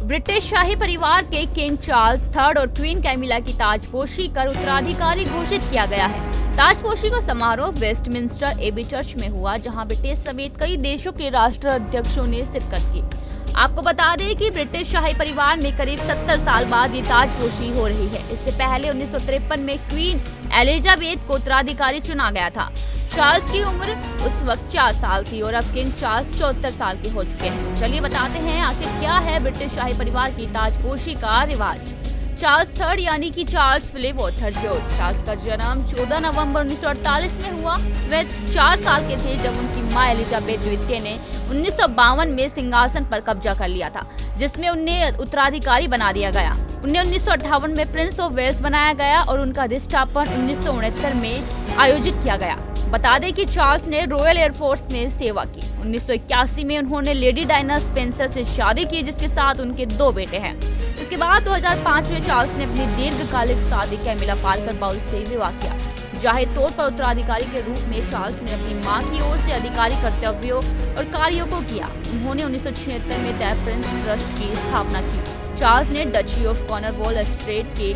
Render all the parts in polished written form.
British शाही परिवार के king Charles third और क्वीन कैमिला की ताजपोशी कर उत्तराधिकारी घोषित किया गया है। ताजपोशी का समारोह वेस्टमिंस्टर एबी चर्च में हुआ, जहां ब्रिटिश समेत कई देशों के राष्ट्राध्यक्षों ने शिरकत की। आपको बता दें कि ब्रिटिश शाही परिवार में करीब 70 साल बाद ये ताजपोशी हो रही है। इससे पहले 1953 में क्वीन एलिजाबेथ को उत्तराधिकारी चुना गया था। चार्ल्स की उम्र उस वक्त 4 साल थी और अब किंग चार्ल्स 74 साल के हो चुके हैं। चलिए बताते हैं आखिर क्या है ब्रिटिश शाही परिवार की ताजपोशी का रिवाज। चार्ल्स थर्ड यानी कि चार्ल्स फिलिप ऑर्थर जॉर्ज। चार्ल्स का जन्म 14 नवंबर 1948 में हुआ। वे 4 साल के थे जब उनकी मां एलिजाबेथ द्वितीय ने 1952 में सिंहासन पर कब्जा कर लिया था, जिसमें उन्हें उत्तराधिकारी बना दिया गया। उन्हें 1958 में प्रिंस ऑफ वेल्स बनाया गया और उनका अधिष्ठापन 1969 में आयोजित किया गया। बता दें कि चार्ल्स ने रॉयल एयरफोर्स में सेवा की। 1981 में उन्होंने लेडी डायना स्पेंसर से शादी की, जिसके साथ उनके 2 बेटे हैं। इसके बाद 2005 में चार्ल्स ने अपनी दीर्घकालिक शादी कैमिला पार्कर बाउल से विवाह किया। जाहिर तौर पर उत्तराधिकारी के रूप में चार्ल्स ने अपनी मां की ओर से अधिकारी कर्तव्यों और कार्यों को किया। उन्होंने 1976 में द प्रिंस ट्रस्ट की स्थापना की। चार्ल्स ने डची ऑफ कॉर्नवॉल स्ट्रेट के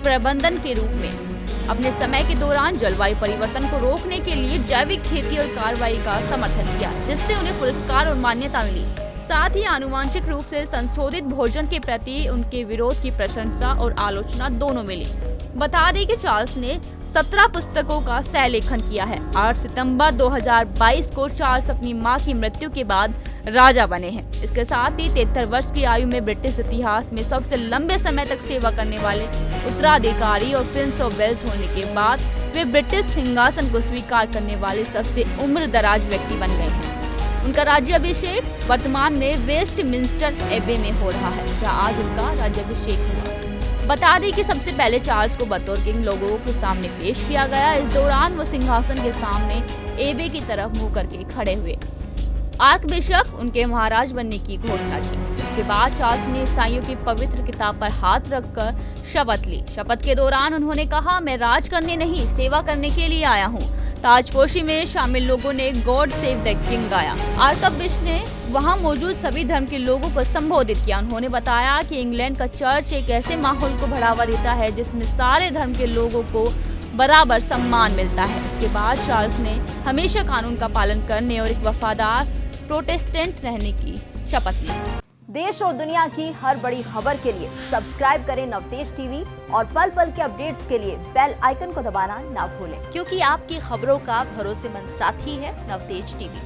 प्रबंधन के रूप में अपने समय के दौरान जलवायु परिवर्तन को रोकने के लिए जैविक खेती और कार्रवाई का समर्थन किया, जिससे उन्हें पुरस्कार और मान्यता मिली। साथ ही आनुवांशिक रूप से संशोधित भोजन के प्रति उनके विरोध की प्रशंसा और आलोचना दोनों मिली। बता दें कि चार्ल्स ने 17 पुस्तकों का सह लेखन किया है। 8 सितंबर 2022 को चार्ल्स अपनी मां की मृत्यु के बाद राजा बने हैं। इसके साथ ही 73 वर्ष की आयु में ब्रिटिश इतिहास में सबसे लंबे समय तक सेवा करने वाले उत्तराधिकारी और प्रिंस ऑफ वेल्स होने के बाद वे ब्रिटिश सिंहासन को स्वीकार करने वाले सबसे उम्र दराज व्यक्ति बन गए हैं। उनका राज्याभिषेक वर्तमान में वेस्टमिंस्टर एबे में हो रहा है, जहां आज उनका राज्याभिषेक हुआ। बता दें कि सबसे पहले चार्ल्स को बतौर किंग लोगों के सामने पेश किया गया। इस दौरान वो सिंहासन के सामने एबे की तरफ मुंह करके खड़े हुए। आर्क बिशप उनके महाराज बनने की घोषणा की। उसके बाद चार्ल्स ने ईसाइयों की पवित्र किताब पर हाथ रखकर शपथ ली। शपथ के दौरान उन्होंने कहा, मैं राज करने नहीं, सेवा करने के लिए आया हूँ। ताजपोशी में शामिल लोगों ने गॉड सेव द किंग गाया। आर्कबिशप ने वहां मौजूद सभी धर्म के लोगों को संबोधित किया। उन्होंने बताया कि इंग्लैंड का चर्च एक ऐसे माहौल को बढ़ावा देता है जिसमें सारे धर्म के लोगों को बराबर सम्मान मिलता है। इसके बाद चार्ल्स ने हमेशा कानून का पालन करने और एक वफादार प्रोटेस्टेंट रहने की शपथ ली। देश और दुनिया की हर बड़ी खबर के लिए सब्सक्राइब करें नवतेज टीवी और पल पल के अपडेट्स के लिए बेल आइकन को दबाना ना भूलें, क्योंकि आपकी खबरों का भरोसेमंद साथी है नवतेज टीवी।